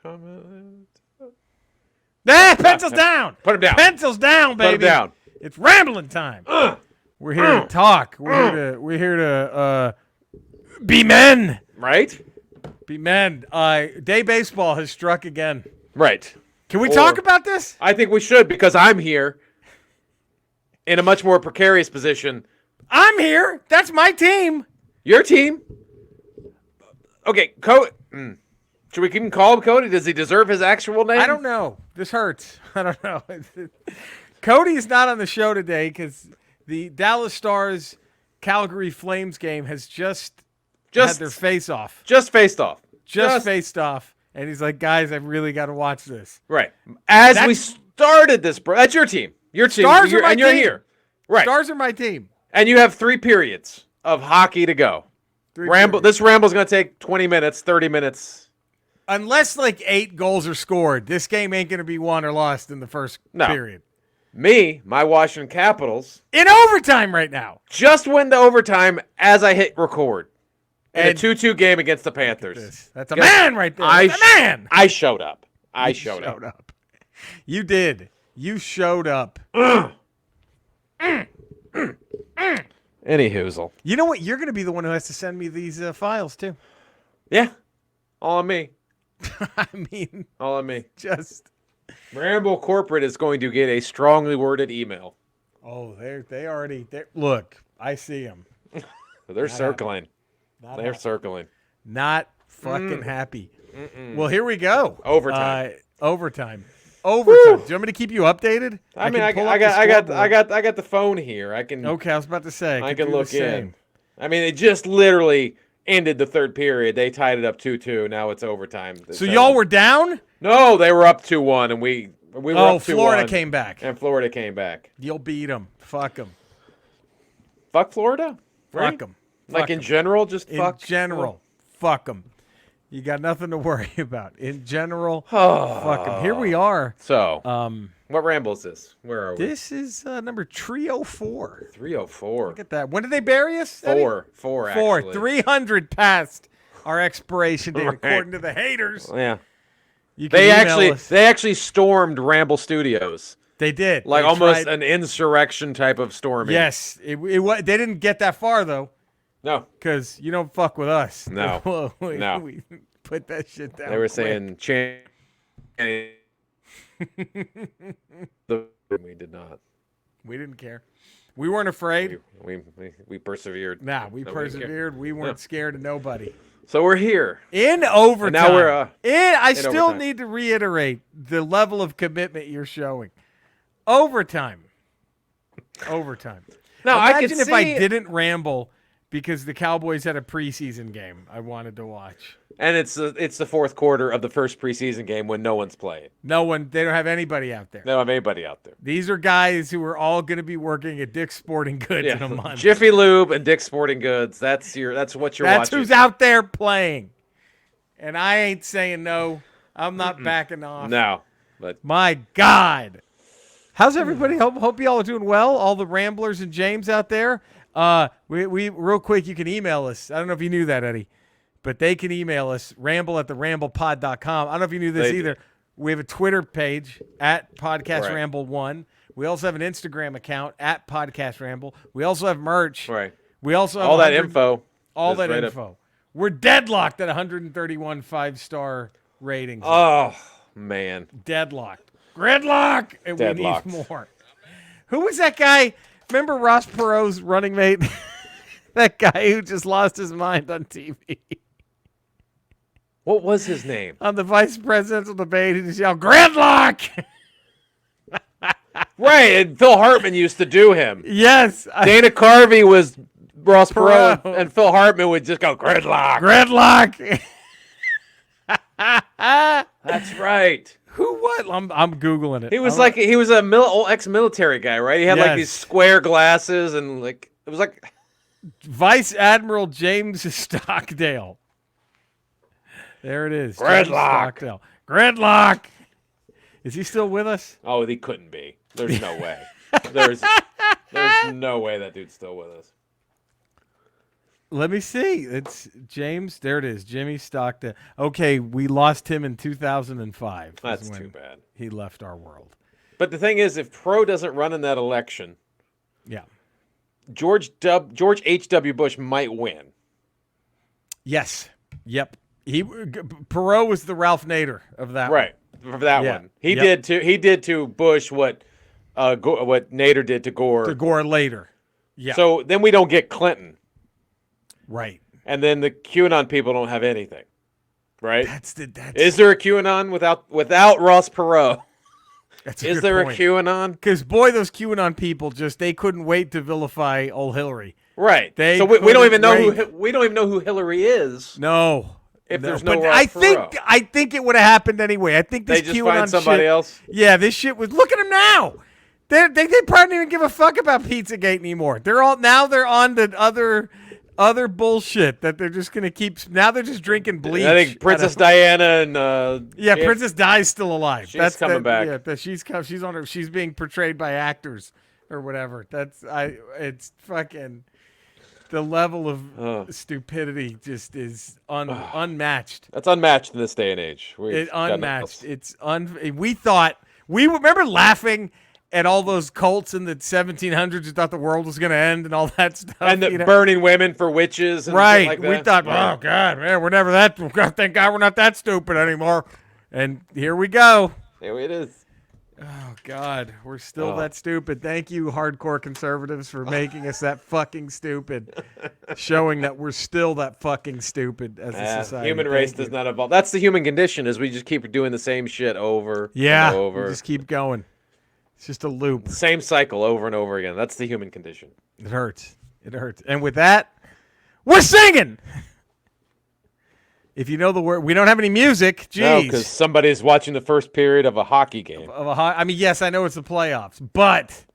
comment. Pencils down. Put him down. Pencils down, baby. Put him down. It's rambling time. We're here to talk. We're here to be men. Right? Be men. Day baseball has struck again. Right. Can we talk about this? I think we should, because I'm here in a much more precarious position. I'm here. That's my team. Your team? Okay, Cody. Should we even call him Cody? Does he deserve his actual name? I don't know. This hurts. I don't know. Cody is not on the show today because the Dallas Stars Calgary Flames game has just had their face off. Just faced off. Just faced off. And he's like, guys, I've really got to watch this. Right. We started this, bro. That's your team. Your team. Stars are my and you're team. Here. Right. Stars are my team. And you have 3 periods of hockey to go. This Ramble's going to take 20 minutes, 30 minutes. Unless like 8 goals are scored, this game ain't going to be won or lost in the first period. My Washington Capitals. In overtime right now. Just win the overtime as I hit record. In a 2-2 game against the Panthers. That's a man right there. That's a man. I showed up. I showed up. You did. You showed up. Any hoozle. You know what? You're going to be the one who has to send me these files, too. Yeah. All on me. I mean. All on me. Just. Ramble Corporate is going to get a strongly worded email. Oh, they already. Look, I see them. They're circling. They're circling. Not fucking happy. Well, here we go. Overtime. Overtime. Do you want me to keep you updated? I got the phone here. I can. Okay, I was about to say. I can look in. I mean, it just literally ended the third period. They tied it up 2-2. Now it's overtime. So y'all were down? No, they were up 2-1, and we were up 2-1. Florida came back. And Florida came back. You'll beat them. Fuck them. Fuck Florida? Fuck them. Like in general, just fuck? In general, fuck them. You got nothing to worry about. In general, fuck them. Here we are. So, what Ramble is this? Where are we? This is number 304. 304. Look at that. When did they bury us? Four, actually. 300 past our expiration date, according to the haters. Yeah. They actually stormed Ramble Studios. They did. Like almost an insurrection type of storming. Yes. They didn't get that far, though. No. Because you don't fuck with us. No. We put that shit down. They were saying, we did not. We didn't care. We weren't afraid. We persevered. We persevered. We weren't scared of nobody. So we're here. In overtime. And now we're I still overtime. Need to reiterate the level of commitment you're showing. Overtime. Now, imagine if I didn't ramble because the Cowboys had a preseason game I wanted to watch. And it's the fourth quarter of the first preseason game when no one's playing. They don't have anybody out there. They don't have anybody out there. These are guys who are all going to be working at Dick's Sporting Goods in a month. Jiffy Lube and Dick's Sporting Goods. That's what you're watching. That's who's out there playing. And I ain't saying no. I'm not backing off. No. But my God. How's everybody? Hope you all are doing well. All the Ramblers and James out there. We real quick, you can email us. I don't know if you knew that, Eddie, but they can email us, ramble@theramblepod.com. I don't know if you knew this either. We have a Twitter page at Podcast Ramble 1. We also have an Instagram account at Podcast Ramble. We also have merch. Right. We also have all that info. All that info. We're deadlocked at 131 5-star ratings. Oh, man. Deadlocked. Gridlock. And we need more. Who was that guy? Remember Ross Perot's running mate? That guy who just lost his mind on TV. What was his name? On the vice presidential debate, he just yelled, Gridlock! Right, and Phil Hartman used to do him. Yes. Dana Carvey was Ross Perot, and Phil Hartman would just go, Gridlock! Gridlock! That's right. Who what? I'm Googling it. He was he was a ex-military guy, right? He had like these square glasses and like it was like Vice Admiral James Stockdale. There it is. Gridlock. Gridlock. Is he still with us? Oh, he couldn't be. There's no way. There's no way that dude's still with us. Let me see. It's James. There it is. Jimmy Stockton. Okay, we lost him in 2005. That's is when too bad. He left our world. But the thing is, if Pro doesn't run in that election, Yeah. George H.W. Bush might win. Yes. Yep. Perot was the Ralph Nader of that. Right. For that Yeah. one. He Yep. did to Bush what Nader did to Gore. To Gore later. Yeah. So then we don't get Clinton. Right. And then the QAnon people don't have anything. Right? Is there a QAnon without Ross Perot? Is there a QAnon? Because boy, those QAnon people they couldn't wait to vilify old Hillary. Right. So we don't even know who Hillary is. No. If there's no Ross Perot. I think it would have happened anyway. I think this they just QAnon find somebody else. Yeah, this shit was. Look at them now. They probably don't even give a fuck about Pizzagate anymore. They're on the other bullshit that they're just gonna keep. Now they're just drinking bleach. I think Princess Diana and Princess Di's still alive. She's coming back. Yeah, she's on her. She's being portrayed by actors or whatever. It's fucking. The level of stupidity just is unmatched. That's unmatched in this day and age. It's unmatched. We remember laughing at all those cults in the 1700s who thought the world was going to end and all that stuff. And burning women for witches. And right. Shit like that. We thought, oh, God, man, we're never that. Thank God we're not that stupid anymore. And here we go. There it is. Oh, God, we're still that stupid. Thank you, hardcore conservatives, for making us that fucking stupid, showing that we're still that fucking stupid as a society. Human race does not evolve. That's the human condition, is we just keep doing the same shit over and over. We just keep going. It's just a loop. Same cycle over and over again. That's the human condition. It hurts. It hurts. And with that, we're singing! If you know the word, we don't have any music. Jeez. No, because somebody's watching the first period of a hockey game. I mean, yes, I know it's the playoffs, but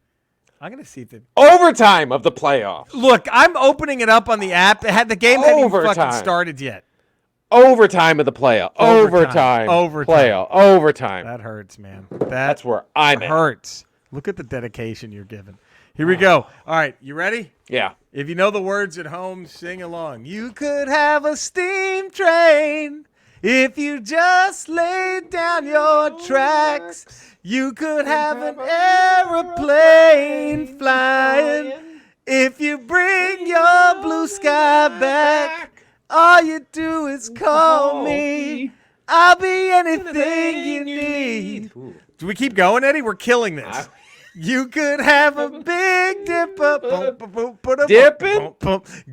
I'm gonna see if it. Overtime of the playoffs. Look, I'm opening it up on the app. The game hadn't even fucking started yet. Overtime of the playoff. Overtime. Playoff. Overtime. That hurts, man. That's where I'm at. Hurts. Look at the dedication you're giving. Here we go. All right, you ready? Yeah. If you know the words at home, sing along. You could have a steam train if you just laid down your tracks. You could have an aeroplane flying if you bring your blue sky back. All you do is call me. I'll be anything you need. Do we keep going, Eddie? We're killing this. You could have a big dipper, dipping,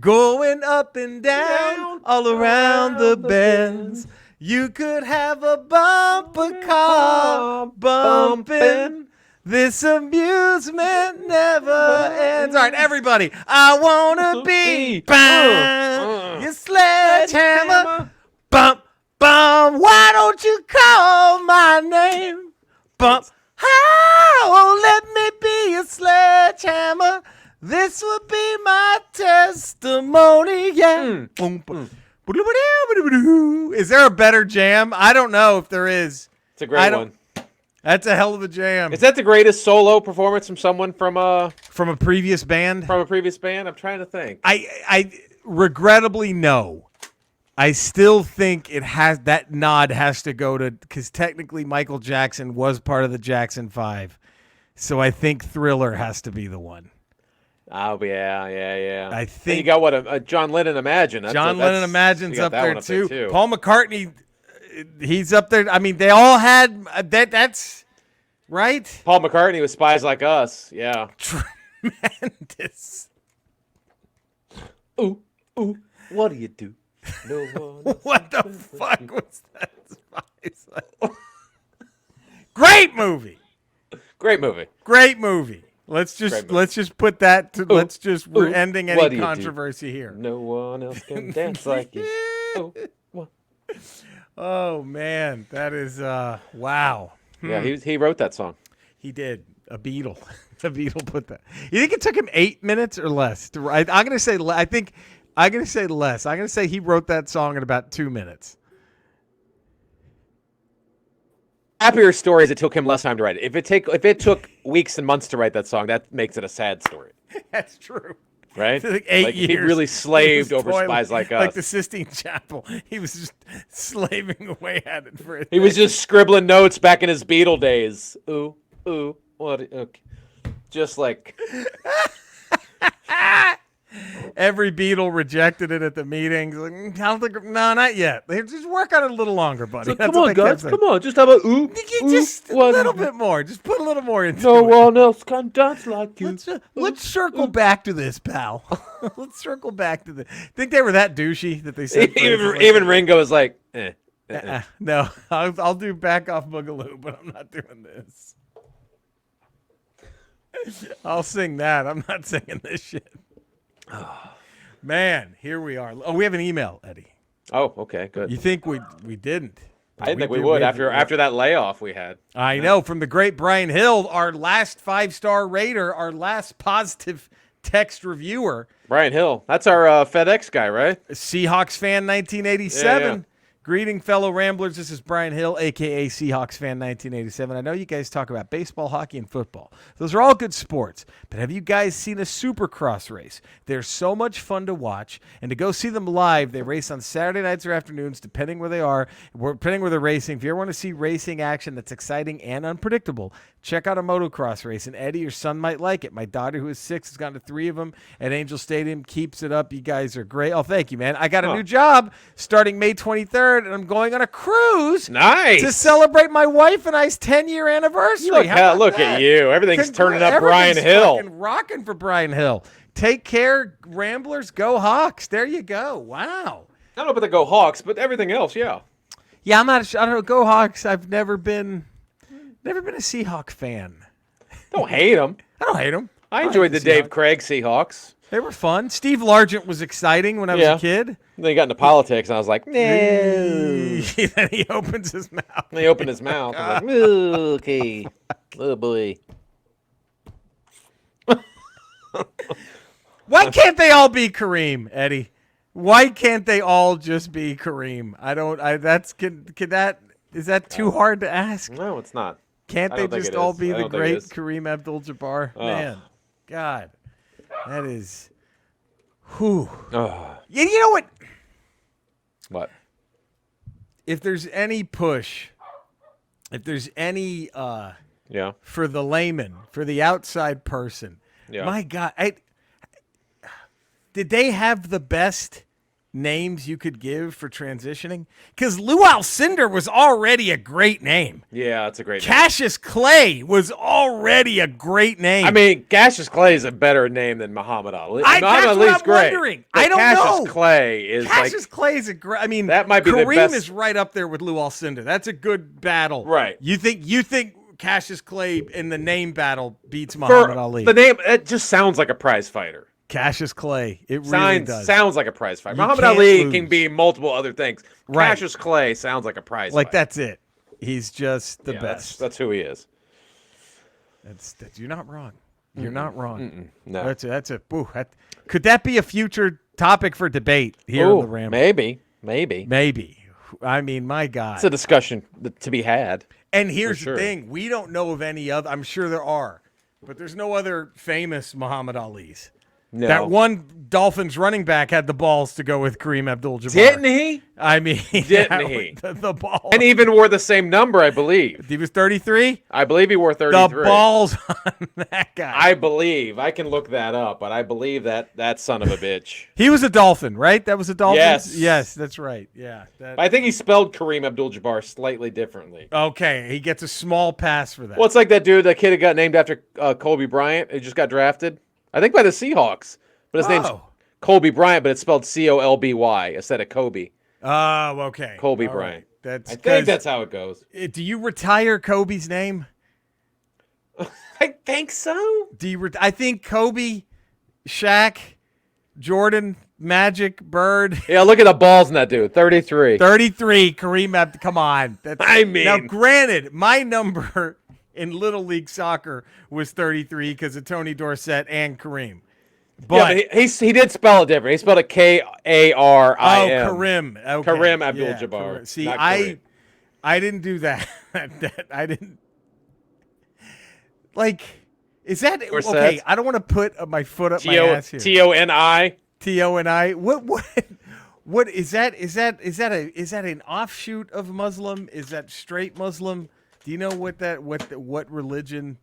going up and down all around the bends. You could have a bumper car bumping. This amusement never ends. All right, everybody. I wanna be your sledgehammer, bump, bump. Why don't you call my name, bump? Oh, let me be a sledgehammer. This would be my testimony. Yeah. Is there a better jam? I don't know if there is. It's a great one. That's a hell of a jam. Is that the greatest solo performance from someone from a previous band? From a previous band? I'm trying to think. I regrettably no. I still think that nod has to go to, because technically Michael Jackson was part of the Jackson 5. So I think Thriller has to be the one. Oh, yeah. I think. And you got what, a John Lennon Imagine. John Lennon Imagine's up there too. Paul McCartney, he's up there. I mean, they all had that's right. Paul McCartney was Spies Like Us. Yeah. Tremendous. Ooh, what do you do? No one. What the fuck was that? Great movie. Let's just put that to. We're ending any controversy here. No one else can dance like you. Oh man, that is wow. Yeah, he wrote that song. He did. A Beatle. A Beatle put that. You think it took him 8 minutes or less to write? I'm gonna say. I think. I'm going to say less. I'm going to say he wrote that song in about 2 minutes. Happier story is it took him less time to write it. If it took weeks and months to write that song, that makes it a sad story. That's true. right? Like 8 years. He really slaved He was over toiling, spies like us. Like the Sistine Chapel. He was just slaving away at it for it. He was just scribbling notes back in his Beatle days. Ooh, what? Okay. Just like every Beatle rejected it at the meetings. Like, no, not yet. They just work on it a little longer, buddy. so, That's come what on, they kept guys, saying. come on. Just how about Just a little bit more. Just put a little more into No it. one else can dance like you. Let's circle back to this, pal. Let's circle back to the. Think they were that douchey that they said. Even Ringo was like, No, I'll do back off Boogaloo, but I'm not doing this. I'll sing that. I'm not singing this shit. Man, here we are. Oh, we have an email, Eddie. Oh, okay, good. You think we didn't? I didn't think we would after that layoff we had. I know, from the great Brian Hill, our last 5-star rater, our last positive text reviewer. Brian Hill, that's our FedEx guy, right? Seahawks fan 1987. Yeah. Greeting, fellow Ramblers. This is Brian Hill, a.k.a. Seahawks fan 1987. I know you guys talk about baseball, hockey, and football. Those are all good sports. But have you guys seen a Supercross race? They're so much fun to watch. And to go see them live, they race on Saturday nights or afternoons, depending where they are, depending where they're racing. If you ever want to see racing action that's exciting and unpredictable, check out a motocross race. And Eddie, your son might like it. My daughter, who is 6, has gone to 3 of them at Angel Stadium. Keeps it up. You guys are great. Oh, thank you, man. I got a new job starting May 23rd. And I'm going on a cruise to celebrate my wife and I's 10-year anniversary. Look at you. Everything's turning up Brian Hill. Fucking rocking for Brian Hill. Take care, Ramblers. Go Hawks. There you go. Wow. I don't know about the Go Hawks, but everything else, yeah. Yeah, I don't know. Go Hawks. I've never been a Seahawk fan. Don't hate them. I don't hate them. I enjoyed the Dave Craig Seahawks. They were fun. Steve Largent was exciting when I was a kid. And then he got into politics, and I was like, no. Then he opens his mouth. And he opened his mouth. I was like, okay. Oh, boy. Why can't they all be Kareem, Eddie? Why can't they all just be Kareem? Is that too hard to ask? No, it's not. Can't they just all be the great Kareem Abdul-Jabbar? Oh. Man, God, that is, whew. Oh. You know what? What? If there's any push, if there's any, Yeah. for the layman, for the outside person, my God, did they have the best names you could give for transitioning? Because Lou Alcindor was already a great name. Yeah, it's a great name. Cassius Clay was already a great name. I mean, Cassius Clay is a better name than Muhammad Ali. That's what I'm wondering. I don't know. Cassius Clay is Cassius Clay is a great. I mean, that might be the Kareem best. is right up there with Lou Alcindor. That's a good battle. Right. You think Cassius Clay in the name battle beats Muhammad Ali? The name, it just sounds like a prize fighter. Cassius Clay. It really does. Sounds like a prize fighter. You Muhammad can't Ali lose. can be multiple other things. Right. Cassius Clay sounds like a prize Like fighter. that's it. He's just the best. That's who he is. That's you're not wrong. You're not wrong. No. Could that be a future topic for debate here on the Ramble? Maybe. I mean, my God. It's a discussion to be had. And here's sure. the thing. We don't know of any other. I'm sure there are. But there's no other famous Muhammad Alis. No. That one Dolphins running back had the balls to go with Kareem Abdul-Jabbar. Didn't he? I mean, Didn't he? The ball. And even wore the same number, I believe. He was 33? I believe he wore 33. The balls on that guy. I believe. I can look that up, but I believe that son of a bitch. He was a Dolphin, right? That was a Dolphin? Yes. Yes, that's right. Yeah. I think he spelled Kareem Abdul-Jabbar slightly differently. Okay, he gets a small pass for that. Well, it's like that dude, that kid that got named after Kobe Bryant. He just got drafted, I think, by the Seahawks. But his name's Colby Bryant, but it's spelled Colby instead of Kobe. Oh, okay. Colby All Bryant. Right. I think that's how it goes. Do you retire Kobe's name? I think so. I think Kobe, Shaq, Jordan, Magic, Bird. Yeah, look at the balls in that dude. 33. 33, Kareem Abdul. Come on. Now, mean. granted, my number in Little League Soccer was 33 because of Tony Dorsett and Kareem. But, yeah, but he did spell it different. He spelled it Karim. Oh, Kareem. Okay. Kareem Abdul-Jabbar. Yeah, see, not Kareem. I didn't do that. I didn't. Like, Is that Or okay? sets. I don't want to put my foot up my ass here. Toni. Toni. What is that? Is that an offshoot of Muslim? Is that straight Muslim? Do you know what religion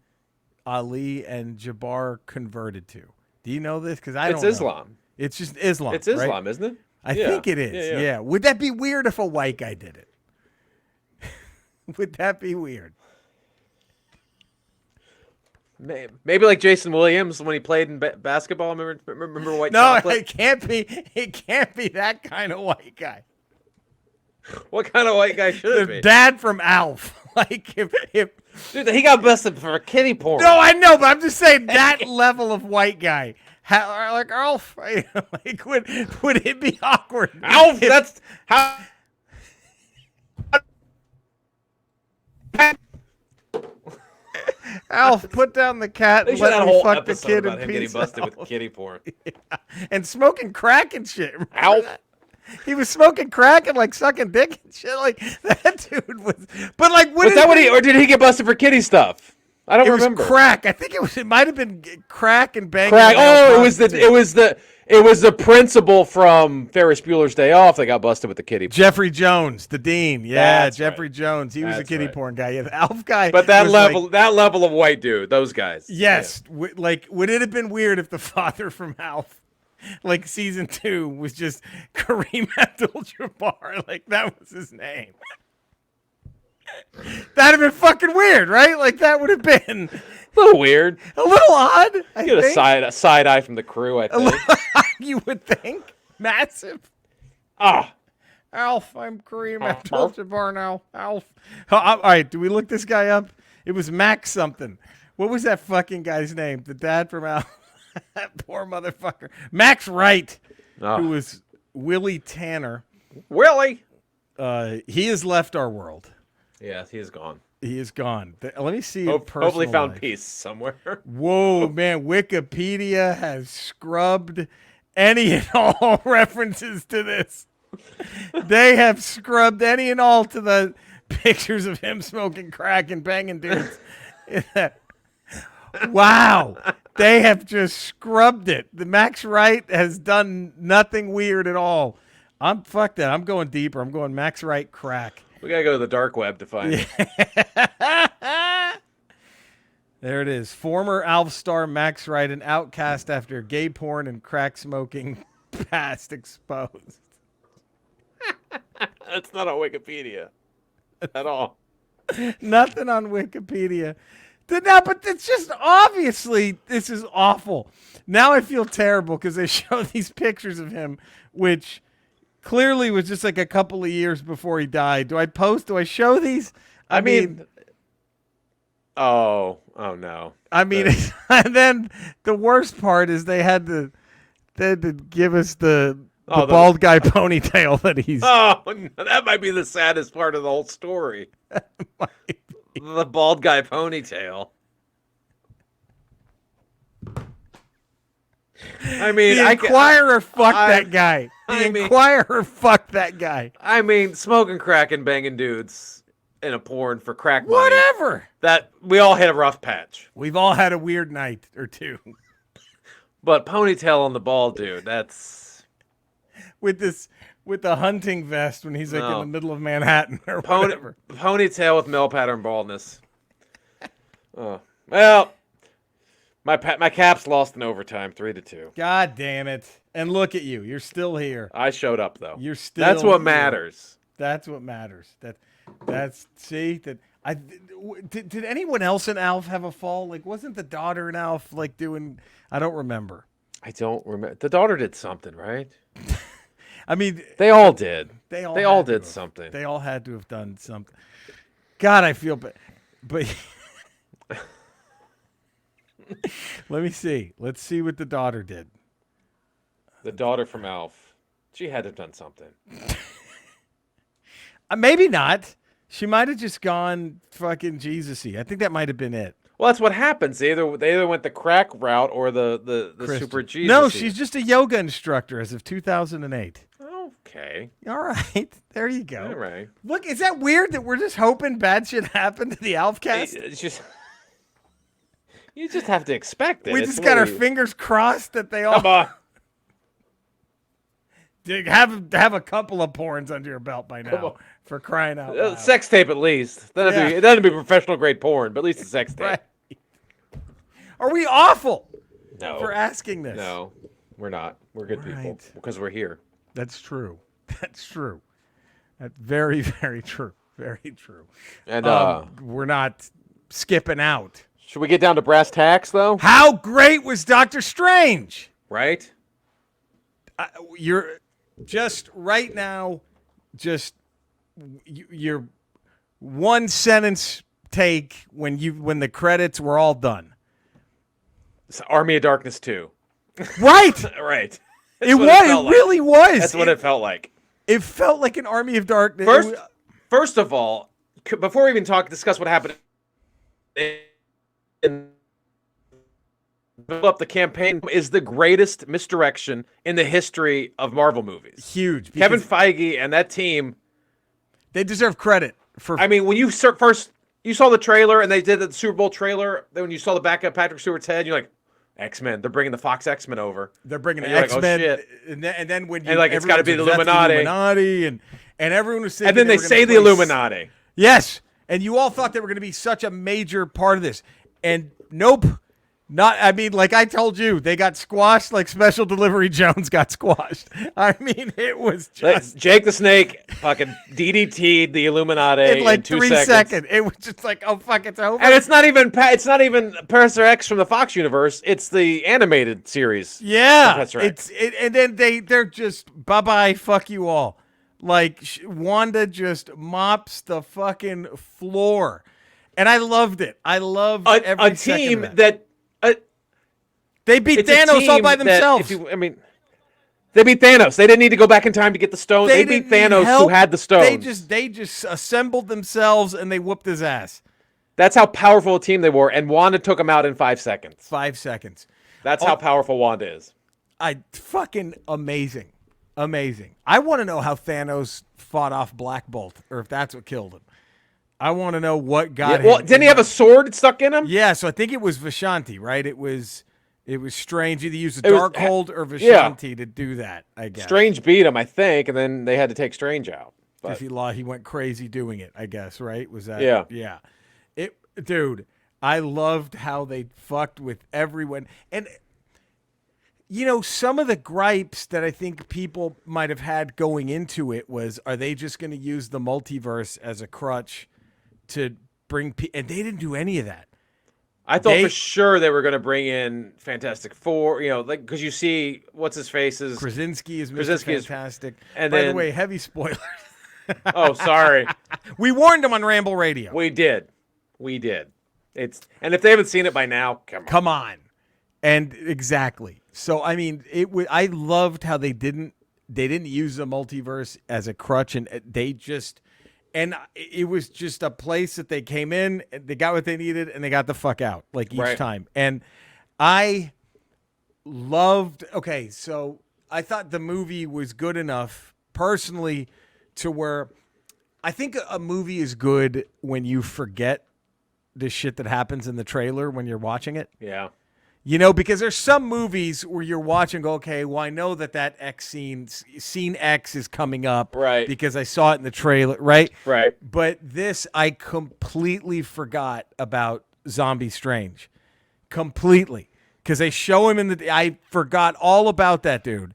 Ali and Jabbar converted to? Do you know this? Because I don't It's know. Islam. It's just Islam. It's Islam, right? isn't it? I think it is. Yeah. Would that be weird if a white guy did it? Would that be weird? Maybe like Jason Williams when he played in basketball. Remember White No, Chocolate? it can't be. It can't be that kind of white guy. What kind of white guy should it The be? dad from Alf. Like if Dude, he got busted for kitty porn. no, I know, but I'm just saying that level of white guy. Like Alf, like would it be awkward? Alf, that's how. Alf, put down the cat They and should have let a me whole fuck the episode kid about in him getting peace. busted with kitty porn. And smoking crack and shit. Remember Alf. that? He was smoking crack and like sucking dick and shit. Like that dude was. But like, Was that what he, or did he get busted for kitty stuff? I don't It was remember. crack. I think it was. It might have been crack and banging. Crack. male Oh, it was the principal from Ferris Bueller's Day Off that got busted with the kitty porn. Jeffrey Jones, the dean. Yeah, That's Jeffrey right. Jones. He was a That's kitty right. porn guy. Yeah, the Alf guy. But that was level of white dude, those guys. yes. Like, would it have been weird if the father from Alf, like season 2, was just Kareem Abdul-Jabbar? Like that was his name. That'd have been fucking weird, right? Like that would have been A little weird. a little odd. I Get a think. side eye from the crew, I think. You would think massive. Ah, Alf, I'm Kareem Abdul-Jabbar now. Alf. All right, do we look this guy up? It was Max something. What was that fucking guy's name? The dad from Alf. That poor motherfucker. Max Wright, who was Willie Tanner. Willie. He has left our world. Yes, he is gone. He is gone. Let me see. Hopefully found life. peace somewhere. Whoa, man. Wikipedia has scrubbed any and all references to this. They have scrubbed any and all to the pictures of him smoking crack and banging dudes. Wow. They have just scrubbed it. The Max Wright has done nothing weird at all. Fuck that. I'm going deeper. I'm going Max Wright crack. We gotta go to the dark web to find it. There it is. Former Alf star Max Wright, an outcast after gay porn and crack smoking past exposed. That's not on Wikipedia at all. Nothing on Wikipedia. Now, but it's just obviously this is awful. Now I feel terrible because they show these pictures of him, which clearly was just like a couple of years before he died. Do I show these? I mean, oh no. I mean, and then the worst part is they had to give us the bald guy ponytail that he's. Oh, that might be the saddest part of the whole story. The bald guy ponytail. I mean, The Inquirer fucked that guy. The Inquirer fucked that guy. I mean, smoking crack and banging dudes in a porn for crack money. Whatever. That we all hit a rough patch. We've all had a weird night or two. But ponytail on the bald dude, that's with the hunting vest when he's like in the middle of Manhattan or whatever. Ponytail with male pattern baldness. Oh. Well, my Caps lost in overtime, 3-2. God damn it! And look at you, you're still here. I showed up though. You're still. That's what here. matters. That's what matters. Did anyone else in Alf have a fall? Like, wasn't the daughter in Alf like doing? I don't remember. I don't remember. The daughter did something, right? I mean, they all did. They all did something. They all had to have done something. God, I feel bad. But let me see. Let's see what the daughter did. The daughter from Alf. She had to have done something. Maybe not. She might have just gone fucking Jesus-y. I think that might have been it. Well, that's what happens. They either went the crack route or the super Jesus. No, she's just a yoga instructor as of 2008. Okay. All right. There you go. All right. Look, is that weird that we're just hoping bad shit happened to the Alf cast? It's just You just have to expect it. We It's just got our literally- fingers crossed that they all Come on. have a couple of porns under your belt by now. For crying out loud. Sex tape at least. It doesn't be professional grade porn, but at least a sex tape. Right. Are we awful No. for asking this? No, we're not. We're good people Right. because we're here. That's true. That's true. That's very, very true. Very true. And we're not skipping out. should we get down to brass tacks, though? How great was Doctor Strange? Right? You're just right now, just your one sentence take when the credits were all done. It's Army of Darkness 2. Right. Right. It really was. That's what it felt like. It felt like an Army of Darkness. First of all, before we even discuss what happened in build up the campaign, is the greatest misdirection in the history of Marvel movies. Huge. Kevin Feige and that team. They deserve credit for. I mean, when you first you saw the trailer and they did the Super Bowl trailer, then when you saw the back of Patrick Stewart's head, you're like, X-Men. They're bringing the Fox X-Men over. They're bringing the Like, X-Men, oh, shit. and then when you, And like it's got to be the Illuminati. and everyone was saying, And then they say the Illuminati. Yes, and you all thought they were going to be such a major part of this, and nope. Not, I mean, like I told you, they got squashed like Special Delivery Jones got squashed. I mean, it was just Jake the Snake fucking DDT'd the Illuminati in like in 2 3 seconds. It was just like, oh fuck, it's over. And it's not even Professor X from the Fox universe. It's the animated series. Yeah, Professor X. and then they're just bye, fuck you all. Like Wanda just mops the fucking floor, and I loved it. I loved every a second team of that. They beat It's a Thanos all team by that themselves. They beat Thanos. They didn't need to go back in time to get the stone. They beat didn't need Thanos, help. who had the stone. They just assembled themselves and they whooped his ass. That's how powerful a team they were, and Wanda took them out in 5 seconds. 5 seconds. That's how powerful Wanda is. Fucking amazing. Amazing. I want to know how Thanos fought off Black Bolt, or if that's what killed him. I want to know what got him. Well, didn't he have a sword stuck in him? Yeah, so I think it was Vishanti, right? It was Strange. Either use a Darkhold or Vishanti to do that, I guess. Strange beat him, I think, and then they had to take Strange out. But Because he went crazy doing it, I guess, right? Was that? Yeah. Yeah. Dude, I loved how they fucked with everyone. And, some of the gripes that I think people might have had going into it was, are they just going to use the multiverse as a crutch to bring and they didn't do any of that. I thought for sure they were going to bring in Fantastic Four, because you see what's his face is Krasinski is Mr. Fantastic. And by the way, heavy spoilers. Oh, sorry. We warned them on Ramble Radio. We did. And if they haven't seen it by now, come on. And exactly. So I mean, I loved how they didn't use the multiverse as a crutch, and and it was just a place that they came in, they got what they needed, and they got the fuck out like each time. And I loved. Okay, so I thought the movie was good enough personally to where I think a movie is good when you forget the shit that happens in the trailer when you're watching it. Yeah. Because there's some movies where you're watching and go, okay, well, I know that X scene X is coming up. Right. Because I saw it in the trailer, right? Right. But this, I completely forgot about Zombie Strange. Completely. Because they show him I forgot all about that dude.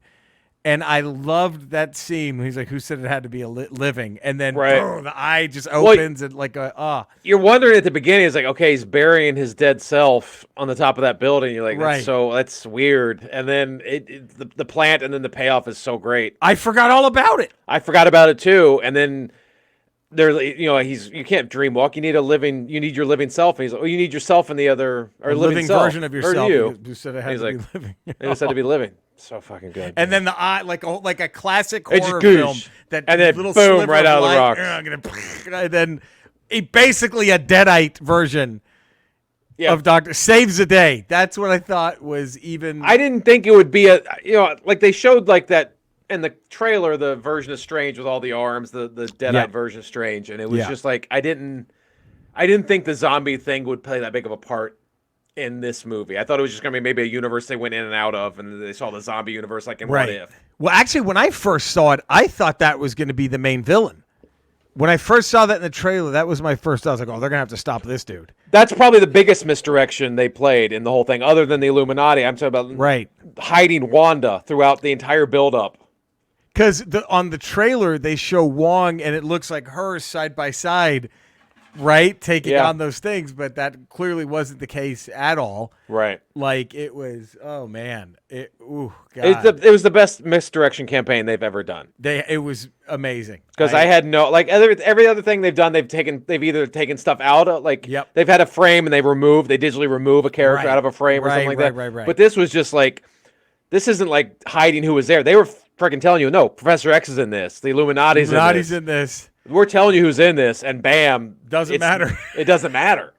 And I loved that scene. He's like, who said it had to be a living? And then boom, the eye just opens and like You're wondering at the beginning, it's like, okay, he's burying his dead self on the top of that building. You're like, that's weird. And then the plant and then the payoff is so great. I forgot all about it. I forgot about it too. And then you can't dream walk. You need your living self. And he's like, oh, you need yourself in the other living version of yourself. You said it had to be living. It just had to be living. So fucking good. And then the eye, like a classic horror film, and then little boom, right out of the rocks. And then basically a Deadite version of Doctor saves the day. That's what I thought was even. I didn't think it would be like they showed like that in the trailer, the version of Strange with all the arms, the Deadite version of Strange, and it was just like I didn't think the zombie thing would play that big of a part in this movie. I thought it was just going to be maybe a universe they went in and out of, and they saw the zombie universe like in What If. Well, actually, when I first saw it, I thought that was going to be the main villain. When I first saw that in the trailer, that was my first thought. I was like, oh, they're going to have to stop this dude. That's probably the biggest misdirection they played in the whole thing, other than the Illuminati. I'm talking about hiding Wanda throughout the entire build-up. Because on the trailer, they show Wong, and it looks like her side by side, right, taking on those things. But that clearly wasn't the case at all. Right. Like, it was, oh, man. God. It was the best misdirection campaign they've ever done. It was amazing. Because I had no, like, every other thing they've done, they've either taken stuff out of, like, they've had a frame and they digitally remove a character out of a frame or something like that. Right. But this was just like, this isn't like hiding who was there. They were freaking telling you, no, Professor X is in this. The Illuminati's in this. We're telling you who's in this, and bam. Doesn't matter. It doesn't matter.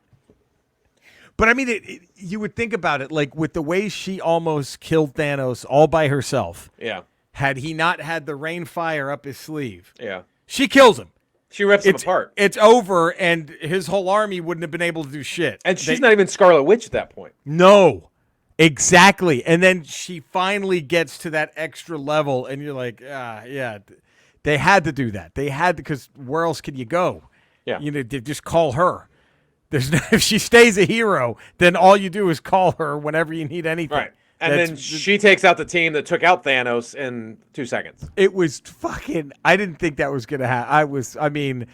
But I mean, you would think about it, like with the way she almost killed Thanos all by herself. Yeah. Had he not had the rain fire up his sleeve. Yeah. She kills him. She rips him apart. It's over, and his whole army wouldn't have been able to do shit. And she's not even Scarlet Witch at that point. No. Exactly. And then she finally gets to that extra level, and you're like, yeah. They had to do that. They had to, because where else could you go? Yeah. You know, just call her. If she stays a hero, then all you do is call her whenever you need anything. Right. And then she takes out the team that took out Thanos in 2 seconds. It was fucking, I didn't think that was going to happen.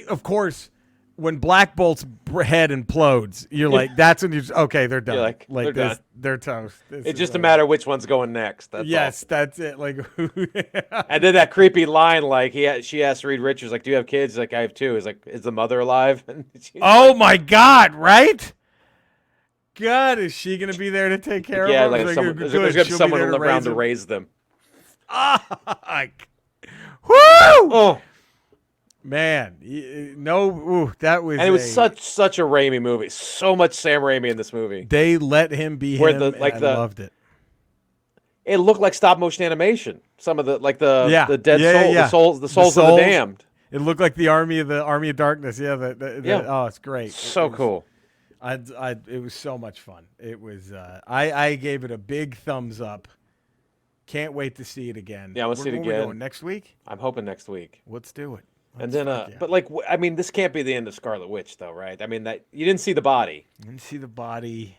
Of course, when Black Bolt's head implodes, you're like, that's when okay, they're done. You're like they're done. They're toast. It's just a matter of which one's going next. That's it. Like, and then that creepy line, like she asked Reed Richards, like, "Do you have kids?" He's like, "I have 2." He's like, "Is the mother alive?" Oh my God! Right? God, is she gonna be there to take care of her? Yeah, like there's gonna be someone around to raise them. Woo! Oh. Man, that was. And it was such a Raimi movie. So much Sam Raimi in this movie. They let him be him. I loved it. It looked like stop motion animation. Some of the the dead souls, the souls of the damned. It looked like the Army of Darkness. Yeah, oh, it's great. So cool. It was so much fun. It was. I gave it a big thumbs up. Can't wait to see it again. Yeah, I want to see it again. We're going next week. I'm hoping next week. Let's do it. And then, but like, I mean, this can't be the end of Scarlet Witch, though, right? I mean, that you didn't see the body. You didn't see the body.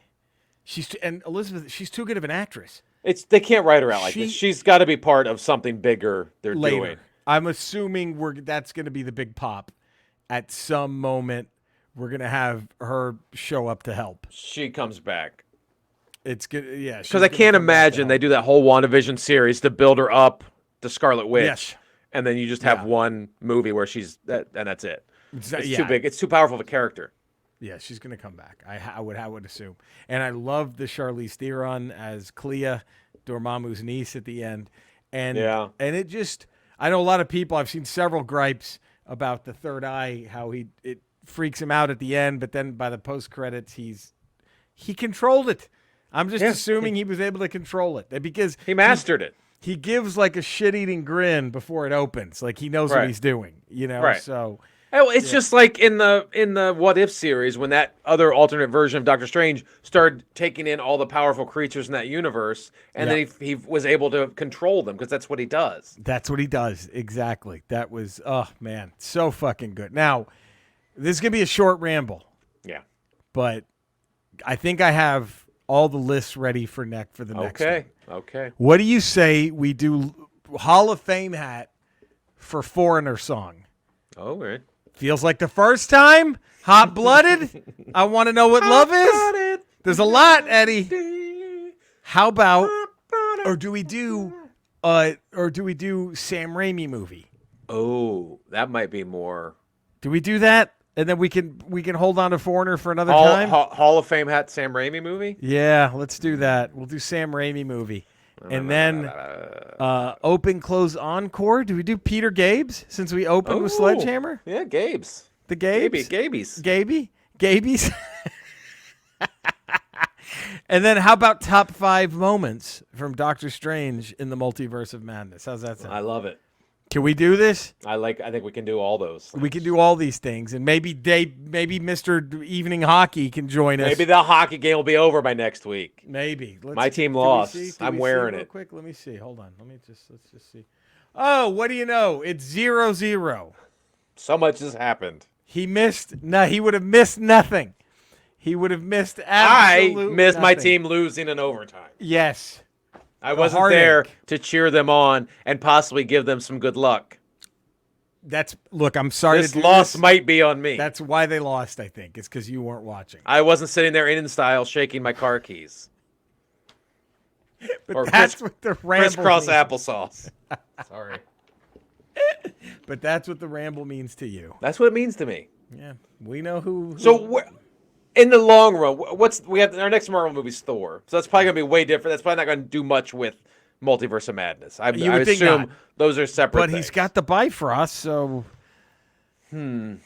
And Elizabeth, she's too good of an actress. They can't write her out like this. She's got to be part of something bigger they're doing. I'm assuming that's going to be the big pop. At some moment, we're going to have her show up to help. She comes back. It's good, yeah. Because I can't imagine they do that whole WandaVision series to build her up to Scarlet Witch. Yes. And then you just have one movie where she's and that's it. It's too big. It's too powerful of a character. Yeah, she's gonna come back. I would assume. And I love the Charlize Theron as Clea, Dormammu's niece at the end. And it just, I know a lot of people. I've seen several gripes about the third eye, how it freaks him out at the end, but then by the post credits he controlled it. I'm just assuming he was able to control it because he mastered it. He gives like a shit-eating grin before it opens, like he knows what he's doing, you know. Right. So it's just like in the What If series when that other alternate version of Doctor Strange started taking in all the powerful creatures in that universe, and then he was able to control them because that's what he does. That's what he does, exactly. That was man, so fucking good. Now, this is gonna be a short ramble. Yeah, but I think I have all the lists ready for the next one. Okay. What do you say we do Hall of Fame hat for Foreigner song? Oh, right. Feels like the first time. Hot blooded. I want to know what love is. There's a lot, Eddie. How about or do we do Sam Raimi movie? Oh, that might be more. Do we do that? And then we can hold on to Foreigner for another time. Hall of Fame hat Sam Raimi movie? Yeah, let's do that. We'll do Sam Raimi movie. And then open, close, encore. Do we do Peter Gabe's since we opened with Sledgehammer? Yeah, Gabe's. The Gabes? Gabies. And then how about top 5 moments from Doctor Strange in the Multiverse of Madness? How's that sound? I love it. Can we do this? I think we can do all those. We can do all these things, and maybe Mr. Evening Hockey can join us. Maybe the hockey game will be over by next week. Maybe. My team lost. I'm wearing it. Real quick, let me see. Hold on. Let's just see. Oh, what do you know? It's 0-0. So much has happened. He missed. No, he would have missed nothing. He would have missed absolutely I missed my nothing. team losing in overtime. Yes. I wasn't there to cheer them on and possibly give them some good luck. Look, I'm sorry. This loss might be on me. That's why they lost, I think. It's because you weren't watching. I wasn't sitting there in style shaking my car keys. But or that's what the ramble crisscross means. applesauce. Sorry. But that's what the ramble means to you. That's what it means to me. Yeah, we know who. So in the long run, we have our next Marvel movie is Thor. So that's probably gonna be way different. That's probably not gonna do much with Multiverse of Madness. I assume not. Those are separate. But things. he's got the Bifrost, so you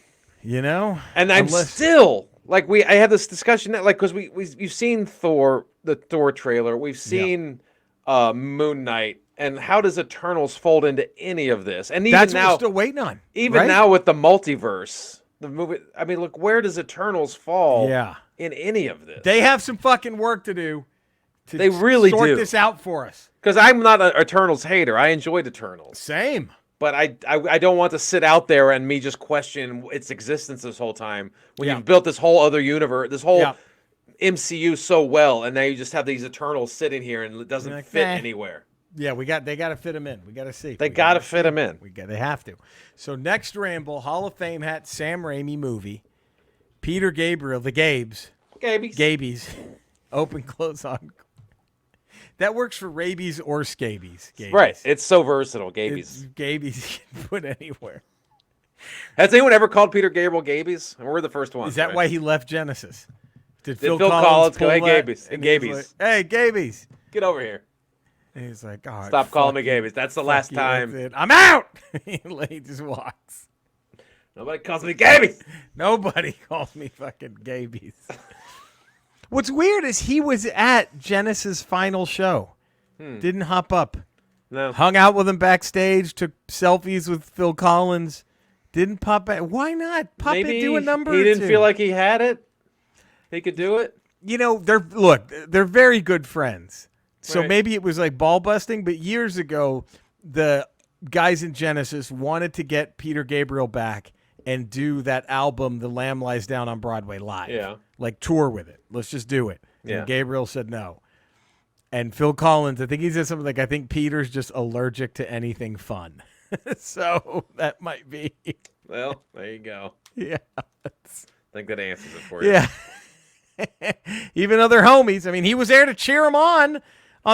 know. And I'm still like I had this discussion that because we've seen Thor, the Thor trailer. We've seen Moon Knight. And how does Eternals fold into any of this? And even that's now, what we're still waiting on. Even now with the multiverse, the movie. I mean, look, where does Eternals fall? In any of this, they have some fucking work to do. They really sort do. this out for us. Because I'm not an Eternals hater. I enjoyed Eternals. Same. But I don't want to sit out there and me just question its existence this whole time when you've built this whole other universe, this whole MCU so well, and now you just have these Eternals sitting here and it doesn't fit anywhere. Yeah, they got to fit them in. We got to see. They got to fit them in. They have to. So next Ramble, Hall of Fame hat, Sam Raimi movie, Peter Gabriel, the Gabies. Open, close, on. That works for rabies or scabies. Right. It's so versatile, Gabies. Gabies you can put anywhere. Has anyone ever called Peter Gabriel Gabies? We're the first ones. Is that why he left Genesis? Did Phil Collins go, hey, Gabies. Hey, Gabies. Get over here. And he's like, all right. Stop calling me Gabies. That's the last time. I'm out. He just walks. Nobody calls me Gabies. Nobody calls me fucking Gabies. What's weird is he was at Genesis' final show. Didn't hop up. No. Hung out with him backstage, took selfies with Phil Collins. Didn't pop back. Why not? Pop Maybe it, do a number he or didn't two. feel like he had it. He could do it. You know, they're very good friends. So Right. maybe it was like ball busting, but years ago, the guys in Genesis wanted to get Peter Gabriel back and do that album, The Lamb Lies Down on Broadway live. Yeah. Like tour with it. Let's just do it. Yeah. And Gabriel said no. And Phil Collins, I think he said something like, I think Peter's just allergic to anything fun. So that might be. Well, there you go. Yeah. I think that answers it for you. Yeah. Even other homies. I mean, he was there to cheer them on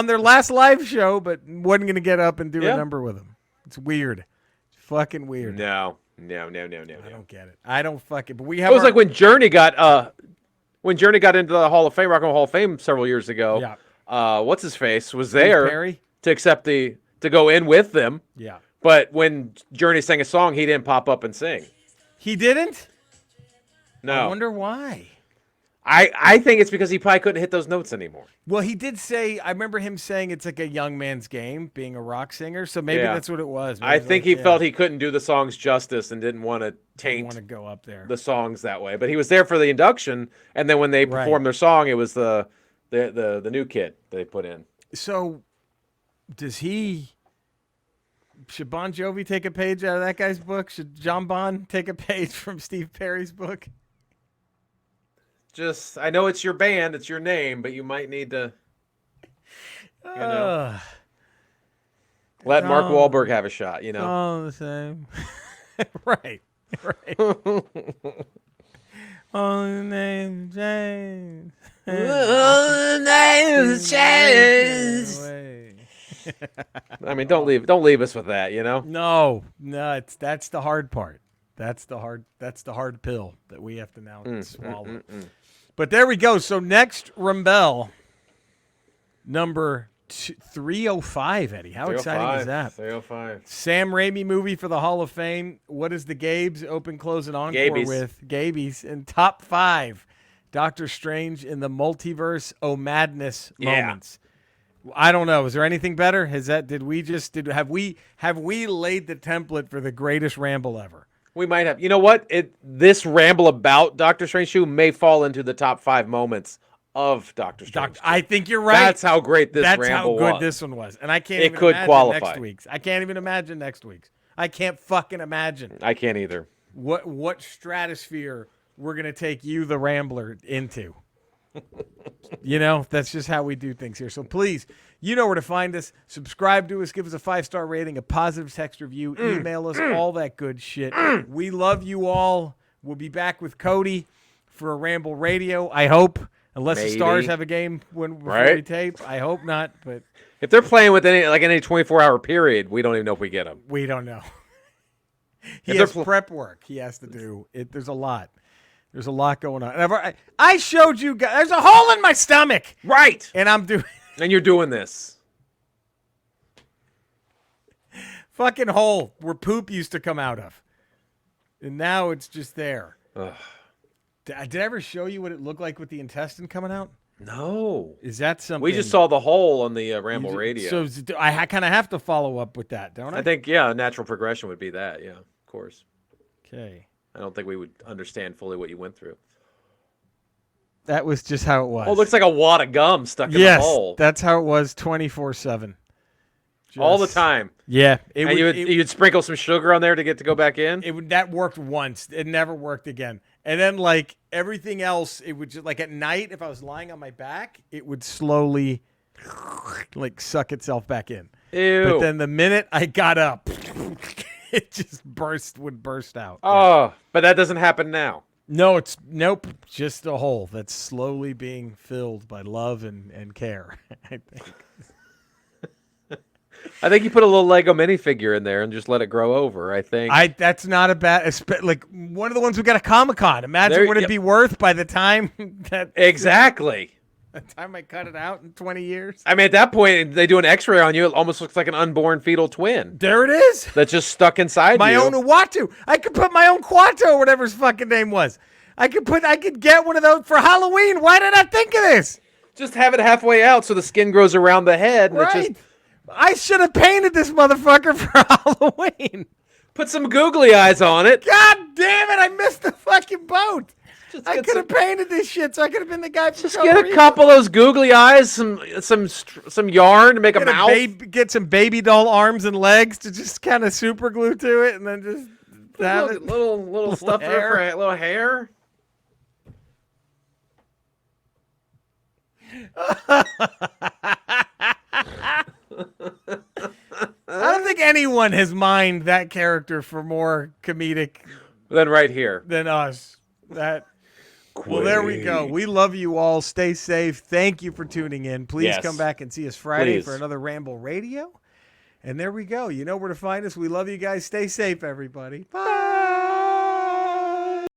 their last live show, but wasn't going to get up and do a number with them. It's weird. It's fucking weird. No. I don't get it. I don't fucking. But we have. It was like when Journey got into the Hall of Fame, Rock and Roll Hall of Fame several years ago. Yeah. What's his face was there Perry? to go in with them. Yeah. But when Journey sang a song, he didn't pop up and sing. He didn't? No. I wonder why. I think it's because he probably couldn't hit those notes anymore. Well, he did say, I remember him saying it's like a young man's game, being a rock singer. So maybe that's what it was. Maybe I think he felt he couldn't do the songs justice and didn't want to taint go up there. the songs that way. But he was there for the induction, and then when they performed their song, it was the new kid they put in. So should Bon Jovi take a page out of that guy's book? Should John Bon take a page from Steve Perry's book? I know it's your band, it's your name, but you might need to, let Mark Wahlberg have a shot, All the same. Right. All the names change. All the names change. I mean, don't leave us with that, No, that's the hard part. That's the hard pill that we have to now swallow. But there we go. So next Ramble, number 305, Eddie. How exciting is that? 305. Sam Raimi movie for the Hall of Fame. What does the Gabes open, close, and encore with? Gabies. In top 5, Doctor Strange in the Multiverse of Madness moments. I don't know. Is there anything better? Have we laid the template for the greatest ramble ever? We might have. You know what? This ramble about Doctor Strange 2 may fall into the top 5 moments of Doctor Strange 2. I think you're right. That's how great this That's ramble how good was. this one was. And I can't It even could imagine qualify. next week's. I can't even imagine next week's. I can't fucking imagine I can't either. what stratosphere we're going to take you, the Rambler, into. That's just how we do things here. So please, you know where to find us. Subscribe to us. Give us a 5-star rating, a positive text review. Email us, all that good shit. We love you all. We'll be back with Cody for a Ramble Radio, I hope. Unless the Stars have a game before we tape. I hope not. But if they're playing with any 24-hour period, we don't even know if we get them. We don't know. He has prep work he has to do. There's a lot. There's a lot going on. And I showed you guys. There's a hole in my stomach. Right. And I'm doing. And you're doing this. Fucking hole where poop used to come out of. And now it's just there. Ugh. Did I ever show you what it looked like with the intestine coming out? No. Is that something? We just saw the hole on the Ramble Radio. So I kind of have to follow up with that, don't I? I think, a natural progression would be that. Yeah, of course. Okay. I don't think we would understand fully what you went through. That was just how it was. Oh, it looks like a wad of gum stuck in the hole. Yes, that's how it was 24/7. All the time. Yeah. You'd sprinkle some sugar on there to get to go back in? That worked once. It never worked again. And then, everything else, it would just, at night, if I was lying on my back, it would slowly, suck itself back in. Ew. But then the minute I got up, it just would burst out. Oh, but that doesn't happen now. No, nope. Just a hole that's slowly being filled by love and care, I think. I think you put a little Lego minifigure in there and just let it grow over, I think. That's not a bad, one of the ones we got at Comic-Con. Imagine what it'd be worth by the time that. Exactly. By the time I cut it out in 20 years. I mean, at that point, they do an x-ray on you. It almost looks like an unborn fetal twin. There it is. That's just stuck inside my you. own Uatu. I could put my own Quato, or whatever his fucking name was. I could get one of those for Halloween. Why did I think of this? Just have it halfway out so the skin grows around the head. And right. I should have painted this motherfucker for Halloween. Put some googly eyes on it. God damn it! I missed the fucking boat. I could have painted this shit, so I could have been the guy. Just get a couple of those googly eyes, some yarn to make a mouth. Get some baby doll arms and legs to just kind of super glue to it, and then just have little stuff there for a little hair. I don't think anyone has mined that character for more comedic than right here than us. Well, there we go. We love you all. Stay safe. Thank you for tuning in. Please come back and see us Friday for another Ramble Radio. And there we go. You know where to find us. We love you guys. Stay safe, everybody. Bye.